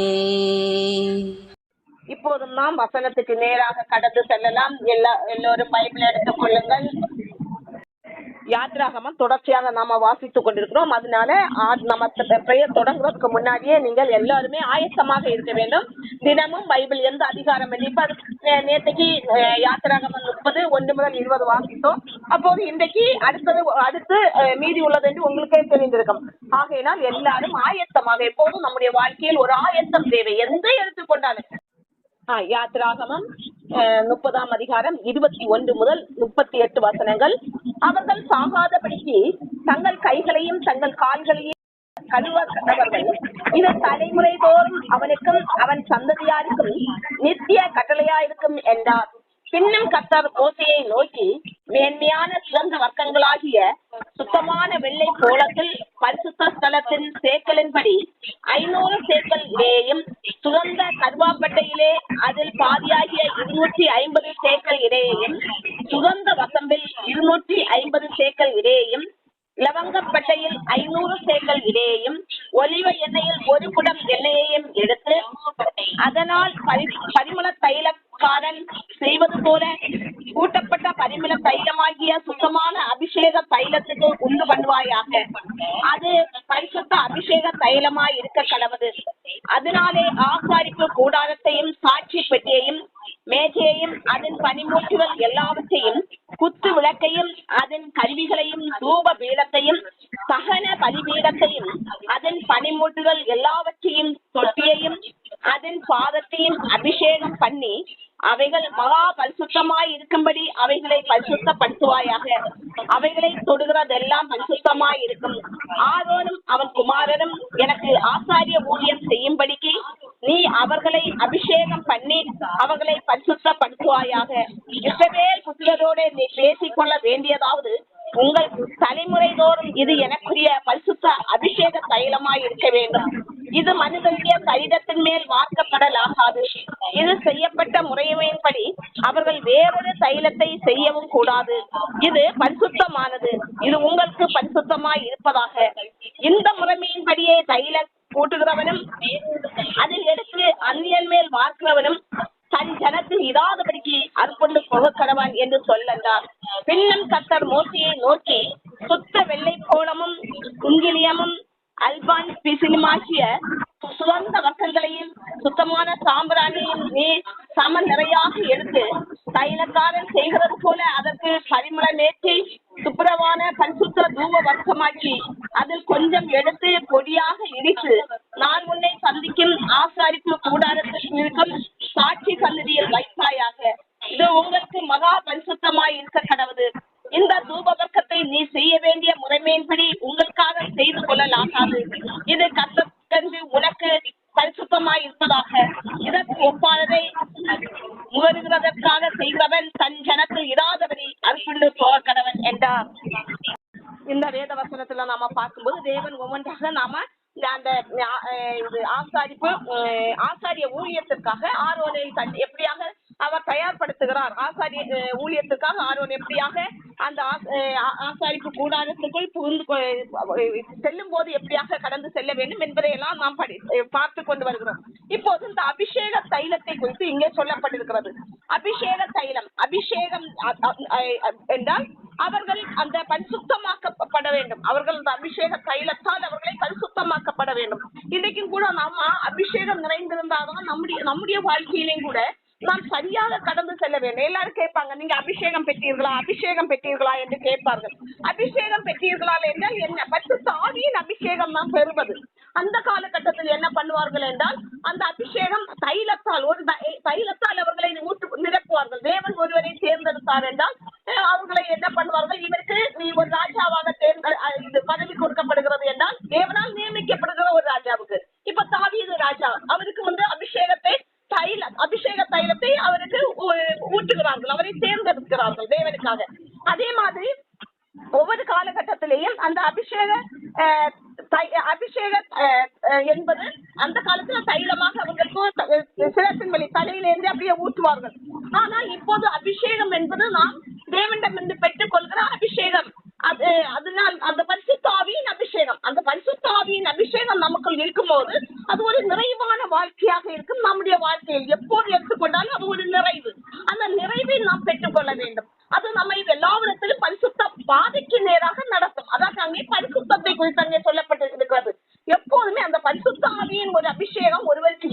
இப்போதும் நாம் வசனத்துக்கு நேராக கடந்து செல்லலாம். எல்லோரும் பைபிள் எடுத்துக் கொள்ளுங்கள். யாத்ராகமம் தொடர்ச்சியாக நாம வாசித்துக் கொண்டிருக்கிறோம். அதனால நம்ம பிரேயர் தொடங்குறதுக்கு முன்னாடியே நீங்கள் எல்லாருமே ஆயத்தமாக இருக்க வேண்டும். தினமும் பைபிள் எந்த அதிகாரம் இப்ப நேற்றுக்கு யாத்ராகமம் 30 1 முதல் 20 வாசித்தோம். அப்போது இன்றைக்கு அடுத்து மீதி உள்ளது என்று உங்களுக்கே தெரிந்திருக்கும். ஆகையினால் எல்லாரும் ஆயத்தமாக, எப்போதும் நம்முடைய வாழ்க்கையில் ஒரு ஆயத்தம் தேவை. எந்த எடுத்துக்கொண்டாலும் யாத்ராகமம் 30ஆம் அதிகாரம் 21 முதல் 38 வசனங்கள். அவர்கள் சாகாதபடிக்கு தங்கள் கைகளையும் தங்கள் கால்களையும் கழுவ கடவர்கள். இது தலைமுறை தோறும் அவனுக்கும் அவன் சந்ததியாருக்கும் நித்திய கட்டளையாயிருக்கும் என்றார். பின்னும் கர்த்தர் மோசேயை நோக்கி, மேன்மையான சுகந்த வர்க்கங்களாகிய சுத்தமான வெள்ளை போலத்தில் பரிசுத்த ஸ்தலத்தின் சேக்கலின்படி 500 சேக்கல் இடையையும், சுகந்த கருவாப்பட்டையிலே அதில் பாதியாகிய 250 சேக்கல் இடையையும், சுகந்த வசம்பில் 250 சேக்கல் இடையையும், லவங்கப்பட்டையில் 500 சேக்கல் இடையையும், ஒலிவ எண்ணெயில் 1 குடம் எண்ணெயையும் எடுத்து அதனால் பரிமள தைலக்காரன் செய்வது போல கூட்டப்பட்ட பரிமள தைலமாகிய சுத்தமான அபிஷேக தைலத்துக்கு உண்டு பண்ணுவாயாக. அது பரிசுத்த அபிஷேக தைலமாய் இருக்க கடவது. அதனாலே ஆசாரிப்பு கூடாரத்தையும் சாட்சி பெட்டியையும் மேஜையையும் அதன் பனிமூட்டுகள் எல்லாவற்றையும், குத்து விளக்கையும் அதன் கருவிகளையும், தூப பீடத்தையும் சகன பலிபீடத்தையும் அதன் பனிமூட்டுகள் எல்லாவற்றையும், தொட்டியையும் அதன் பாதத்தையும் அபிஷேகம் பண்ணி அவைகள் மகா பரிசுத்தமாய் இருக்கும்படி அவைகளை பரிசுத்தப்படுத்துவாயாக. அவைகளை தொடுகிறதெல்லாம் பரிசுத்தமாய் இருக்கும். ஆரோனும் அவன் குமாரரும் எனக்கு ஆசாரிய ஊழியம் செய்யும்படிக்கு நீ அவர்களை அபிஷேகம் பண்ணி அவர்களை பரிசுத்தப்படுத்துவாயாக. இஸ்ரவேல் புத்திரரோடு நீ பேசிக்கொள்ள வேண்டியதாவது, உங்கள் தலைமுறை தோறும் இது எனக்குரிய பரிசுத்த அபிஷேக தைலமாய் இருக்க வேண்டும். இது மனிதனுடைய சரீரத்தின் மேல் வார்க்கப்படலாகாது. இது செய்யப்பட்ட முறைமையின்படி அவர்கள் வேறொரு தைலத்தை செய்யவும் கூடாது. இது பரிசுத்தமானது. இது உங்களுக்கு பரிசுத்தமாய் இருப்பதாக. இந்த முறைமையின்படியே தைலம் கூட்டுகிறவனும் அதில் எடுத்து அந்நியன் மேல் வார்க்கிறவனும் தன் ஜனத்தில் இராதபடிக்கு அர்ப்பண்டு போக கடவான் என்று சொல்லன்றார். பின்னும் கர்த்தர் மோசேயை நோக்கி, சுத்த வெள்ளை கோலமும் குங்கிலியமும் அல்பான் பிசினுமாகிய சுகந்த வர்க்கங்களையும் சுத்தமான சாம்பிராணியும் நீ சம நிறையாக எடுத்து தைலக்காரன் செய்கிறது போல அதற்கு பரிமள மேற்றி சுப்பிரவான பரிசுத்த தூப வர்க்கமாக்கி அதில் கொஞ்சம் எடுத்து பொடியாக இடித்து நான் உன்னை சந்திக்கும் ஆசாரிப்பு கூடாரத்தில் இருக்கும் சாட்சி சந்நிதியில் வைப்பாயாக. இது உங்களுக்கு மகா பரிசுத்தமாய் இருக்க கடவுது. இந்த தூப வர்க்கத்தை நீ செய்ய வேண்டிய முறைமையின்படி உங்களுக்காக செய்து கொள்ளலாகாது. இது கர்த்தருக்கு உனக்கு பரிசுத்தமாய் இருப்பதாக. இதற்கு ஒப்பானதை முகருகிறதற்காக செய்கிறவன் தன் ஜனத்தில் இராதபடி அர்ப்பண்டு போக கடவன் என்றார். இந்த வேத வசனத்துல நாம பார்க்கும்போது தேவன் ஒவ்வொன்றாக நாம அந்த ஆசாரிய ஊழியத்திற்காக ஆரோனை எப்படியாக அவர் தயார்படுத்துகிறார். ஆசாரிய ஊழியத்துக்காக ஆரோன் எப்படியாக அந்த ஆசாரிப்பு கூடாரத்துக்குள் புகுந்து செல்லும் போது எப்படியாக கடந்து செல்ல வேண்டும் என்பதையெல்லாம் நாம் பார்த்து கொண்டு வருகிறோம். இப்போது இந்த அபிஷேக தைலத்தை குறித்து இங்கே சொல்லப்பட்டிருக்கிறது. அபிஷேக தைலம், அபிஷேகம் என்றால் அவர்கள் அந்த பரிசுத்தமாக்கப்பட வேண்டும். அவர்கள் அந்த அபிஷேக தைலத்தால் அவர்களை பரிசுத்தமாக்கப்பட வேண்டும். இன்றைக்கும் கூட நாம அபிஷேகம் நிறைந்திருந்தாதான் நம்முடைய வாழ்க்கையிலையும் கூட நாம் சரியாக கடந்து செல்ல வேண்டும். எல்லாரும் கேட்பாங்க, நீங்க அபிஷேகம் பெற்றீர்களா, அபிஷேகம் பெற்றீர்களா என்று கேட்பார்கள். அபிஷேகம் பெற்றீர்களா என்றால் என்ன? பரிசுத்த ஆவியின் அபிஷேகம் தான் பெறுவது. அந்த காலகட்டத்தில் என்ன பண்ணுவார்கள் என்றால் அந்த அபிஷேகம் தைலத்தால், ஒரு தைலத்தால் அவர்களை நிரப்புவார்கள். தேவன் ஒருவரை தேர்ந்தெடுத்தார் என்றால் அவர்களை என்ன பண்ணுவார்கள், இவருக்கு நீ ஒரு ராஜாவாக பதவி கொடுக்கப்படுகிறது என்றால் தேவனால் நியமிக்கப்படுகிற ஒரு ராஜாவுக்கு. இப்ப தாவீது ராஜா, அவருக்கு அபிஷேக தைலத்தை அவருக்கு ஊற்றுகிறார்கள், அவரை தேர்ந்தெடுக்கிறார்கள் தேவனுக்காக. அதே மாதிரி ஒவ்வொரு காலகட்டத்திலேயும் அந்த அபிஷேக என்பது அந்த காலத்துல தைலமாக அவங்களுக்கு சிரசின் வழி தலையிலிருந்து அப்படியே ஊற்றுவார்கள். ஆனால் இப்போது அபிஷேகம் என்பது நாம் தேவனிடமிருந்து பெற்றுக் கொள்கிற அபிஷேகம். அதனால் அந்த பரிசுத்த ஆவியின் அபிஷேகம், அந்த பரிசுத்த ஆவியின் அபிஷேகம் நமக்குள் இருக்கும்போது அது ஒரு நிறைவான வாழ்க்கையாக இருக்கும். நம்முடைய வாழ்க்கையில் எப்போது எடுத்துக்கொண்டாலும் அது ஒரு நிறைவு. அந்த நிறைவை நாம் பெற்றுக்கொள்ள வேண்டும். அது நம்மை எல்லா விதத்திலும் பரிசுத்த பாதைக்கு நேராக நடத்தும். அதாவது அங்கே பரிசுத்தத்தை குறித்து அங்கே சொல்லப்பட்டிருக்கிறது. எப்போதுமே அந்த பரிசுத்த ஆவியின் ஒரு அபிஷேகம் ஒருவருக்கு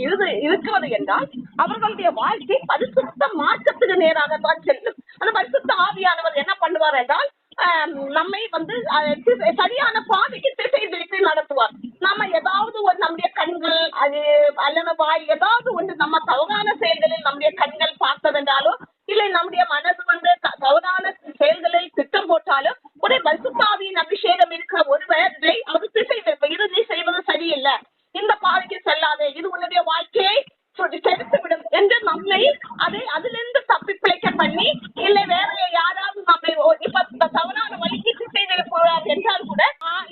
இருக்கிறது என்றால் அவர்களுடைய வாழ்க்கை பரிசுத்த மாற்றத்துக்கு நேராகத்தான் செல்லும். அந்த பரிசுத்த ஆவியானவர் என்ன பண்ணுவார் என்றால் நம்மை சரியான பாதைக்கு திசை திருப்பி நடத்துவார். நம்ம ஏதாவது ஒரு நம்முடைய கண்கள் அது அல்லது வாய் ஏதாவது ஒன்று நம்ம தவறான செயல்களில் நம்முடைய கண்கள் பார்த்ததென்றாலோ இல்லை நம்முடைய மனது தவறான செயல்களில் திட்டம் போட்டாலும் ஒரு பரிசுத்தாவியின் அபிஷேகம் இருக்கிற ஒருவரை அது திசை திருப்ப, இது நீ செய்வது சரியில்லை, இந்த பாதைக்கு செல்லாதே, இது உன்னுடைய வாழ்க்கையை கெடுத்துவிடும் என்று நம்மை அதிலிருந்து தப்பி பிழைக்க பண்ணி இல்லை வேற யாராவது நம்மை இப்ப தவறான வழிக்கு திசை திருப்புகிறார் என்றால் கூட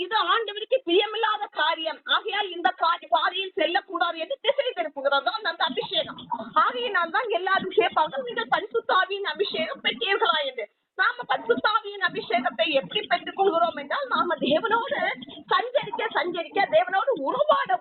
இது ஆண்டவருக்கு பிரியமில்லாத காரியம், ஆகையால் இந்த பாதையில் செல்லக்கூடாது என்று திசை திருப்புகிறது அந்த அபிஷேகம். ஆகையினால் தான் எல்லாரும் கேட்பார்கள், நீங்கள் பரிசுத்தாவியின் அபிஷேகம் பெற்றீர்களா என்று. நாம பரிசுத்தாவியின் அபிஷேகத்தை எப்படி பெற்றுக் கொள்கிறோம் என்றால் நாம தேவனோடு சஞ்சரிக்க தேவனோடு உறவாட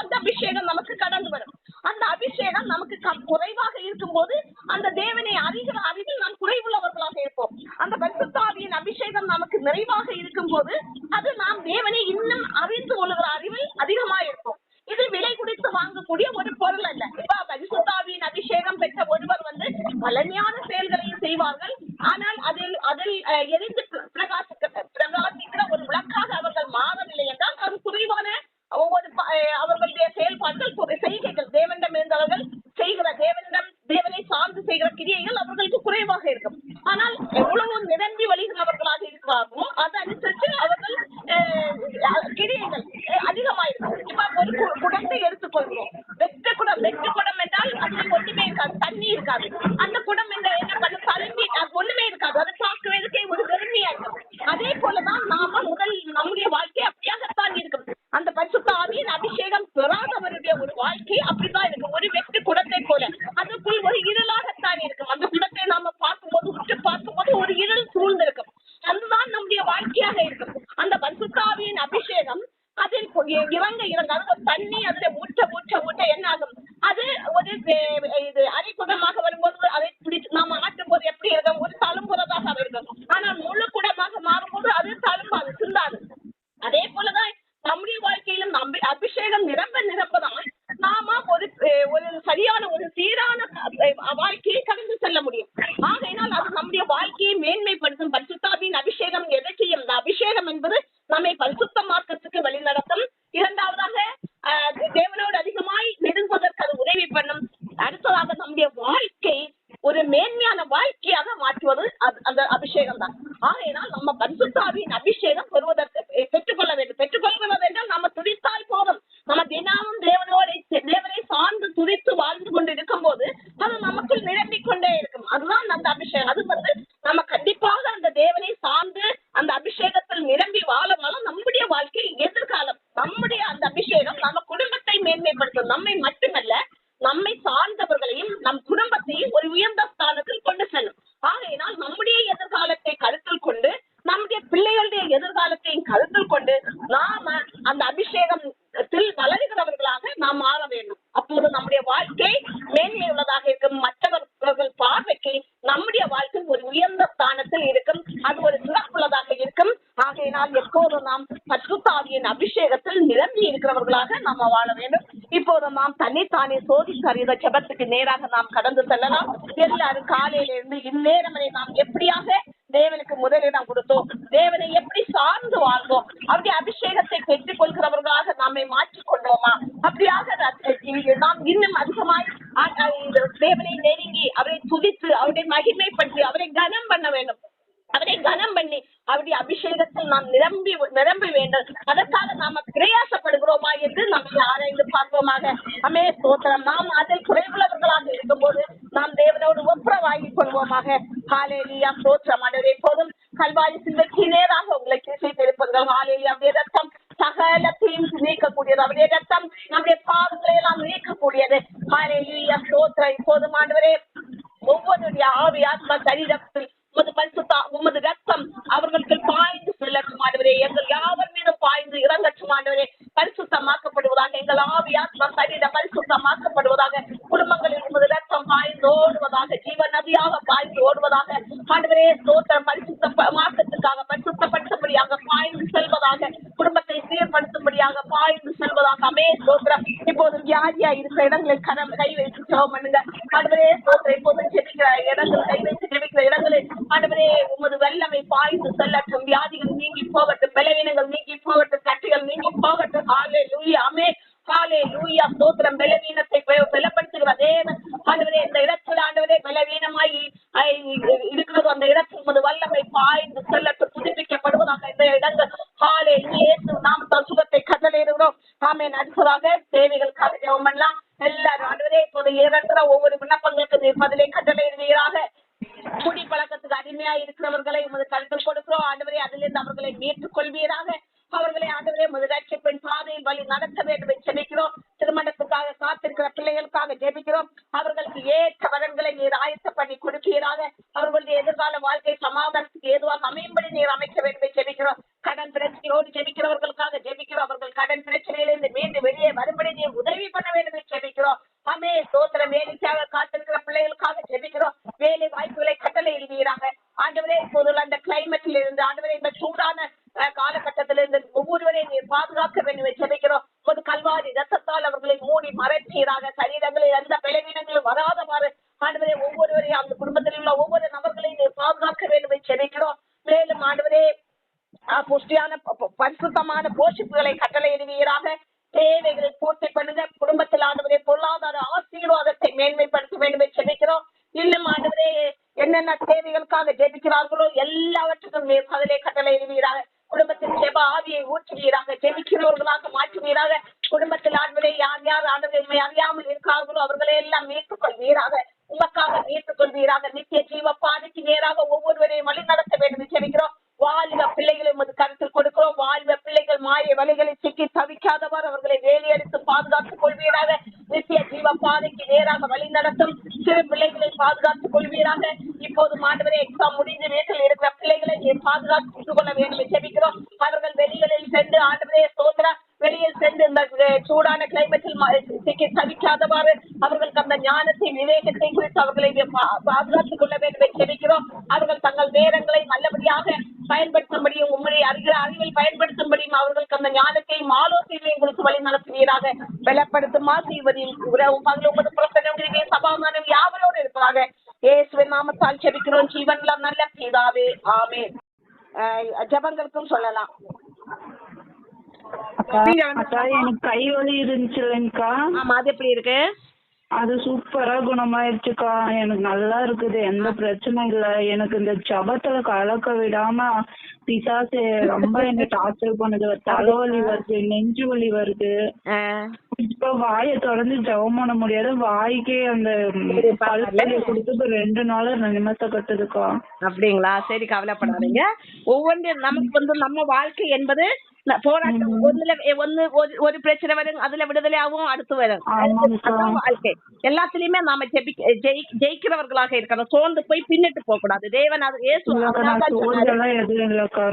அந்த அபிஷேகம் நமக்கு கடந்து வரும். அந்த அபிஷேகம் நமக்கு குறைவாக இருக்கும் போது அந்த தேவனை அறிகிற அறிவில் நாம் குறைவுள்ளவர்களாக இருப்போம். அந்த பரிசுத்தாவியின் அபிஷேகம் நமக்கு நிறைவாக இருக்கும் போது அது நாம் தேவனை இன்னும் அறிந்து கொள்ளுகிற அறிவில் அதிகமாக இருப்போம். இது விலை கொடுத்து வாங்கக்கூடிய ஒரு பொருள் அல்ல. இப்ப பரிசுத்தாவியின் அபிஷேகம் பெற்ற ஒருவர் பலமையான செயல்களையும் செய்வார்கள். ஆனால் அதில் எரிந்து பிரகாசிக்கிற ஒரு விளக்காக அவர்கள் மாறவில்லை என்றால் அது குறைவான ஒவ்வொரு அவர்களுடைய செயல்பாடுகள் செய்கைகள் தேவனிடம் இருந்தவர்கள் செய்கிற தேவனை சார்ந்து செய்கிற கிரியைகள் அவர்களுக்கு குறைவாக இருக்கும். ஆனால் எவ்வளவு நிரம்பி வழிகிறவர்களாக இருக்கிறார்களோ அதை அனுசரித்து அவர்கள் கிரியைகள் அதிகமாயிருக்கும். இப்ப ஒரு குடத்தை எடுத்துக்கொள்கிறோம். வெற்று குடம் என்றால் அதில் ஒன்றுமே இருக்காது, தண்ணி இருக்காது. அந்த குடம் என்ன பண்ண தழும்பி ஒண்ணுமே இருக்காது, அதை பார்க்கிறதுக்கே ஒரு வெறுமையா இருக்கும். அதே போலதான் நாம நம்முடைய வாழ்க்கை அப்படியாகத்தான் இருக்கும். அந்த பரிசுத்த ஆவியின் அபிஷேகம் பெறாதவருடைய ஒரு வாழ்க்கை அப்படித்தான் இருக்கும். ஒரு வெற்று குடத்தை போல அதுக்குள் ஒரு இருளாகத்தான் இருக்கும். அந்த குடத்தை நாம உற்று பார்க்கும்போது ஒரு இருள் சூழ்ந்திருக்கும். அதுதான் நம்முடைய வாழ்க்கையாக இருக்கும். அந்த பரிசுத்த ஆவியின் அபிஷேகம் அதில் இறங்க அது தண்ணி அதுல ஊற்ற என்ன ஆகும், அது ஒரு அரைக்குடமாக வரும்போது அதை நாம ஆட்டும் போது எப்படி இருக்கும், ஒரு தழும்புறதாக இருக்கும். ஆனால் முழு குடமாக மாறும்போது அது தழும்பாது, சிந்தாது. அதே போலதான் நம்முடைய வாழ்க்கையிலும் அபிஷேகம் நிரம்பதான் நாம ஒரு சரியான ஒரு சீரான வாழ்க்கையை கடந்து செல்ல முடியும். ஆகையினால் அது நம்முடைய வாழ்க்கையை மேன்மைப்படுத்தும். பரிசுத்தாவின் அபிஷேகம் எதை செய்யும்? இந்த அபிஷேகம் என்பது நம்மை பரிசுத்த மார்க்கத்துக்கு வழிநடத்தும். இரண்டாவதாக தேவனோடு அதிகமாய் நெருங்குவதற்கு அது உதவி பண்ணும். அடுத்ததாக நம்முடைய வாழ்க்கை ஒரு மேன்மையான வாழ்க்கையாக மாற்றுவது அந்த அபிஷேகம் தான். ஆகையினால் நம்ம பரிசுத்தாவின் அபிஷேகம் பெறுவதற்கு பெற்றுக்கொள்ள வேண்டும். பெற்றுக்கொள்கிறது என்றால் நம்ம துதித்தால் போதும். நம்ம தினமும் தேவனை சார்ந்து துதித்து வாழ்ந்து கொண்டு இருக்கும் போது அது நமக்குள் நிரம்பிக் கொண்டே இருக்கும். அதுதான் அந்த அபிஷேகம். அது நம்ம கண்டிப்பாக அந்த தேவனை சார்ந்து அந்த அபிஷேகத்தில் நிரம்பி வாழ நம்முடைய வாழ்க்கை எதிர்காலம் நம்முடைய அந்த அபிஷேகம் நம்ம குடும்பத்தை மேன்மைப்படுத்தும். நம்மை மட்டுமல்ல, நம்மை சார்ந்தவர்களையும் நம் குடும்பத்தையும் ஒரு உயர்ந்த ஸ்தானத்தில் கொண்டு செல்லும். ஆகையினால் நம்முடைய எதிர்காலத்தை கருத்தில் கொண்டு நம்முடைய பிள்ளைகளுடைய எதிர்காலத்தையும் கருத்தில் கொண்டு நாம அந்த அபிஷேகத்தில் வளர்கிறவர்களாக நாம் மாற வேண்டும். அப்போது நம்முடைய வாழ்க்கை மேன்மை உள்ளதாக இருக்கும். மற்றவர்கள் பார்வைக்கு நம்முடைய வாழ்க்கை ஒரு உயர்ந்த ஸ்தானத்தில் இருக்கும். அது ஒரு சிறப்புள்ளதாக இருக்கும். ஆகையினால் எப்போதும் நாம் பரிசுத்த ஆவியின் அபிஷேகத்தில் நிரம்பி இருக்கிறவர்களாக நாம வாழ வேண்டும். இப்போது நாம் தன்னைத்தானே சோதிக்கறிந்த ஜெபத்துக்கு நேராக நாம் கடந்து செல்லலாம். எல்லாரும் காலையிலிருந்து இந்நேரம் வரை நாம் எப்படியாக தேவனுக்கு முதலிடம் கொடுத்தோம், தேவனை எப்படி சார்ந்து வாழ்ந்தோம், அவருடைய அபிஷேகத்தை பெற்றுக் கொள்கிறவர்களாக நம்மை மாற்றிக் கொண்டோமா? அப்படியாக நாம் இன்னும் அதிகமாய் தேவனை நெருங்கி அவரை துதித்து அவருடைய மகிமை பற்றி அவரை கனம் பண்ண வேண்டும். அவரை கனம் பண்ணி அவருடைய அபிஷேகத்தில் நாம் நிரம்ப வேண்டும். அதற்காக நாம பிரயாசப்படுகிறோமா என்று நம்மை ஆராய்ந்து பார்ப்போமாக. அமே ஸ்தோத்திரம். நாம் அதில் குறைவுள்ளவர்களாக இருக்கும் போது நாம் தேவனோடு ஒப்புரவாகிக் கொள்வோமாக. ஹல்லேலூயா. ஸ்தோத்திரம். ஆண்டவரே, போதும் கல்வாரி சிலுவைக்கு நேராக உங்களை கிறிஸ்துவின் ஹல்லேலூயா. அவருடைய ரத்தம் சகலத்தையும் நீக்கக்கூடியது. அவருடைய ரத்தம் நம்முடைய பாவங்களை எல்லாம் நீக்கக்கூடியது. ஹல்லேலூயா. ஸ்தோத்திரம். இப்போதும் ஆண்டவரே, ஒவ்வொருடைய ஆவி ஆத்மா சரீரத்தில் உமது ரத்தம் அவர்களுக்கு பாய்ந்து செல்லட்டும் ஆண்டவரே. எங்கள் யாவர் மீதும் பாய்ந்து இறங்கட்டும் ஆண்டவரே. பரிசுத்தமாக்கப்படுவதாக எங்கள் ஆவி ஆத்மா சரீரம் பரிசுத்தமாக்கப்படுவதாக. குடும்பங்களில் உமது ரத்தம் பாய்ந்து ஓடுவதாக, ஜீவ நதியாக பாய்ந்து ஓடுவதாக ஆண்டவரே. ஸ்தோத்திரம். பரிசுத்த மார்க்கத்துக்கு குடும்பத்திற்காக பரிசுத்தப்படுத்தும்படியாக பாய்ந்து செல்வதாக, குடும்பத்தை சீர்படுத்தும்படியாக பாய்ந்து செல்வதாக. அமே ஸ்தோத்திரம். இப்போது வியாதியா இருக்கிற இடங்களை கை வைத்து ஜெபம் பண்ணுங்க. ஆண்டவரே ஸ்தோத்திரம். இப்போது ஜெபிக்கிற இடங்கள் கை வைத்து ஜெபிக்கிற இடங்களில் ஆண்டவரே உமது வெள்ளமை பாய்ந்து செல்லட்டும். வியாதிகள் நீங்கி போகட்டும், பலவீனங்கள் நீங்கி போகட்டும், கட்டிகள் நீங்கி போகட்டும். ஹல்லேலூயா. ஆமென். ஹல்லேலூயா. ஸ்தோத்திரம். பலவீனத்தை பலப்படுத்துகிற தேவன் ஆண்டவரே இந்த இடத்தில் ஆண்டவரே பலவீனமாய் இருக்கிறது அந்த இடத்தில் உமது வல்லமை பாய்ந்து செல்லட்டும், புதுப்பிக்கப்படுவதாக இந்த இடங்கள். ஹல்லேலூயா. இயேசு நாமத்தால் சுகத்தை கட்டளையிடுகிறோம். ஆமென். அடுத்ததாக தேவைகளுக்காக ஜெபம் பண்ணலாம். எல்லாரும் ஆண்டவரே இப்போது இருக்கிற ஒவ்வொரு விண்ணப்பங்களுக்கு பதிலை கட்டளையிடுவீராக. குடி பழக்கத்துக்கு அடிமையா இருக்கிறவர்களை உமது கருத்தில் கொடுக்கிறோம் ஆண்டவரே. அதிலிருந்து அவர்களை மீட்டுக் கொள்வீராக. அவர்களை ஆண்டவரே உமது ரட்சிப்பின் பாதையில் வழி நடத்த வேண்டும் ஜெபிக்கிறோம். திருமணத்துக்காக காத்திருக்கிற பிள்ளைகளுக்காக ஜெபிக்கிறோம். அவர்களுக்கு ஏற்ற வரன்களை நீர் ஆயத்த பண்ணி கொடுப்பீராக. அவர்களுடைய எதிர்கால வாழ்க்கை சமாதானத்துக்கு ஏதுவாக அமையும்படி நீர் அமைக்க வேண்டும் ஜெபிக்கிறோம். கடன் பிரச்சனையோடு ஜெபிக்கிறவர்களுக்காக ஜெபிக்கிறோம். அவர்கள் கடன் பிரச்சனையிலிருந்து மீண்டும் வெளியே வரும்படி நீர் உதவி பண்ண வேண்டும் ஜெபிக்கிறோம். ஆமே ஸ்தோத்திரம். வேலைக்காக காத்திருக்கிற பிள்ளைகளுக்காக ஜெபிக்கிறோம். வேலை வாய்ப்புகளை கட்டளையிடுவீராக ஆண்டவரே. இப்போது அந்த கிளைமேட்டில் இருந்து ஆண்டவரே இந்த சூடான காலகட்டத்திலிருந்து ஒவ்வொருவரையும் நீர் பாதுகாக்க வேண்டும் ஜெபிக்கிறோம். ஒரு கல்வாரி ரத்தத்தால் அவர்களை மூடி மறைப்பீராக. சரீரங்களில் எந்த பலவீனங்களும் வராதவாறு ஆண்டவரே ஒவ்வொருவரையும் அந்த குடும்பத்தில் உள்ள ஒவ்வொரு நபர்களையும் நீர் பாதுகாக்க வேண்டும் ஜெபிக்கிறோம். மேலும் ஆண்டவரே புஷ்டியான பரிசுத்தமான போஷிப்புகளை கட்டளையிடுவீராக. தேவைகளை பூர்த்தி பண்ணுங்க. குடும்பத்தில் ஆண்டவரே பொருளாதார ஆசீர்வாதத்தை மேன்மைப்படுத்த வேண்டும் ஜெபிக்கிறோம். இன்னும் ஆண்டவரே என்னென்ன தேவைகளுக்காக ஜெபிக்கிறார்களோ எல்லாவற்றுக்கும் நீர் பதிலை கட்டளையிடுவீராக. குடும்பத்தில் ஜெப ஆவியை ஊற்றுவீராக. ஜெபிக்கிறவர்களாக மாற்றுவீராக. குடும்பத்தில் ஆண்டவரே யார் யார் ஆண்டவரை அறியாமல் இருக்கிறார்களோ அவர்களை எல்லாம் மீட்டுக் கொள்வீராக. உமக்காக மீட்டுக் கொள்வீராக. நித்திய ஜீவ பாதைக்கு நேராக ஒவ்வொருவரையும் வழி நடத்த வேண்டும் ஜெபிக்கிறோம். வாலிப பிள்ளைகளை உமது கருத்தில் கொடுக்கிறோம். வாலிப பிள்ளைகள் மாய வலைகளை சிக்கி தவிக்காதவாறு அவர்களை வேலையடித்து பாதுகாத்துக் கொள்வீராக. நித்திய ஜீவ பாதைக்கு நேராக வழி நடத்தும் சிறு பிள்ளைகளை பாதுகாத்துக் கொள்வீராக. இப்போது ஆண்டவரே எக்ஸாம் முடிந்து வீட்டில் இருக்கிற பிள்ளைகளை பாதுகாத்துக் கொள்ள வேண்டும் ஜெபிக்கிறோம். அவர்கள் வெளிகளில் சென்று ஆண்டவரே ஸ்தோத்திர வெளியில் சென்று இந்த சூடான கிளைமேட்டில் சிக்கி தவிக்காதவாறு அவர்களுக்கு அந்த ஞானத்தை விவேகத்தை குறித்து அவர்களை பாதுகாத்துக் கொள்ள வேண்டும் ஜெபிக்கிறோம். அவர்கள் தங்கள் நேரங்களை நல்லபடியாக பயன்படுத்தும்படியும் உங்களுடைய அறிவில் பயன்படுத்தும்படியும் அவர்களுக்கு அந்த ஞானத்தையும் ஆலோசனைகளையும் கொடுத்து வழி நடத்துவீராக. பலப்படுத்தும் ஆசீர்வதியும் சமாதானம் யாவரோடு இருப்பாங்க. இயேசுவின் நாமத்தால் ஜெபிக்கிறோம் ஜீவன்ல நல்ல பிதாவே. ஆமென். ஜெபங்களுக்கும் சொல்லலாம். எனக்கு கை வலி இருந்துச்சு இல்லைங்கக்கா. ஆமா, அது எப்படி இருக்கு? அது சூப்பரா குணமாயிருச்சுக்கா. எனக்கு நல்லா இருக்குது, எந்த பிரச்சனையும் இல்ல. எனக்கு இந்த ஜபத்துல கலக்க விடாம பிசாசு ரொம்ப என்ன டார்ச்சர் பண்ணுது. தலைவலி வருது, நெஞ்சு வலி வருது. இப்ப வாயை திறந்து ஜபம் பண்ண முடியாது. வாய்க்கே அந்த பல்வலி கொடுத்து 2 நாள் நிமித்த கட்டுதுக்கா. அப்படிங்களா? சரி, கவலைப்படாதீங்க. ஒவ்வொன்றும் நமக்கு நம்ம வாழ்க்கை என்பது போராட்டம். ஒரு பிரச்சனை வரும், அதுல விடுதலை ஆகும், அடுத்து வரும். வாழ்க்கை எல்லாத்துலயுமே நாம ஜெயிக்கிறவர்களாக இருக்கணும். சோர்ந்து போய் பின்னிட்டு போக கூடாது. தேவன்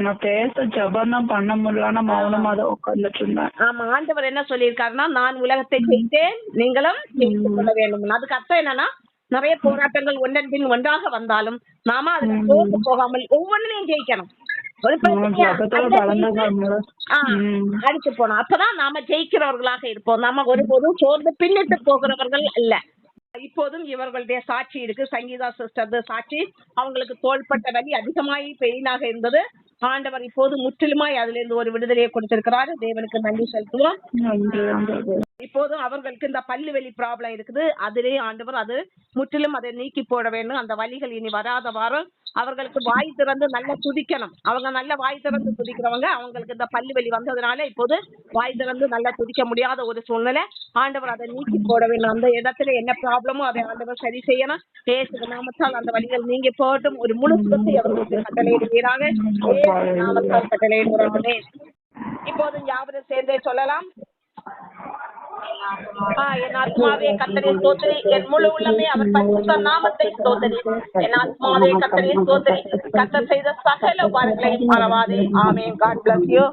நான் பேச ஜபம் தான் பண்ண முடியல, மௌனமா தான் உட்கார்ந்துட்டு இருந்தேன். ஆமா, ஆண்டவர் என்ன சொல்லியிருக்காருன்னா, நான் உலகத்தை ஜெயித்தேன், நீங்களும் ஜெயித்துக் கொள்ள வேண்டும். அதுக்கு அர்த்தம் என்னன்னா, நிறைய போராட்டங்கள் ஒன்றன் பின் ஒன்றாக வந்தாலும் நாம அதுல சோர்ந்து போகாமல் ஒவ்வொன்றையும் ஜெயிக்கணும். அடிச்சு போனோம், அப்பதான் நாம ஜெயிக்கிறவர்களாக இருப்போம். நாம ஒருபோதும் சோர்ந்து பின்னிட்டு போகிறவர்கள் அல்ல. இப்போதும் இவர்களுடைய சாட்சி இருக்கு. சங்கீதா சிஸ்டர் சாட்சி, அவங்களுக்கு தோள்பட்ட வலி அதிகமாகி பெயினாக இருந்தது. ஆண்டவர் இப்போது முற்றிலுமாய் அதுல இருந்து ஒரு விடுதலையை கொடுத்திருக்கிறாரு. தேவனுக்கு நன்றி செலுத்துவோம். இப்போதும் அவர்களுக்கு இந்த பல்லு வலி ப்ராப்ளம் இருக்குது. அதிலேயே ஆண்டவர் அது முற்றிலும் அதை நீக்கி போட வேண்டும். அந்த வலிகள் இனி வராதவாறு அவர்களுக்கு வாய் திறந்து நல்லா துதிக்கணும். அவங்க நல்ல வாய் திறந்து துதிக்கிறவங்க. அவங்களுக்கு இந்த பல்லு வலி வந்ததுனால இப்போது வாய் திறந்து நல்லா துதிக்க முடியாத ஒரு சூழ்நிலை. ஆண்டவர் அதை நீக்கி போட வேண்டும். அந்த இடத்துல என்ன ப்ராப்ளமோ அதை ஆண்டவர் சரி செய்யணும். இயேசு நாமத்தால் அந்த வலிகள் நீங்கி போகட்டும். ஒரு முழு சுகத்தை அவர்களுக்கு கட்டளையிடுவீராக. இயேசு நாமத்தால் கட்டளையிடுகிறோமே. இப்போது யாவரும் சேர்ந்தே சொல்லலாம். என் ஆத்மாவே கர்த்தரை ஸ்தோத்திரி, என் முழு உள்ளமே அவர் பரிசுத்த நாமத்தை ஸ்தோத்திரி. என் ஆத்மாவே கர்த்தரை ஸ்தோத்திரி, கர்த்தர் செய்த சகல உபகாரங்களையும் மறவாதே. ஆமென். God bless you.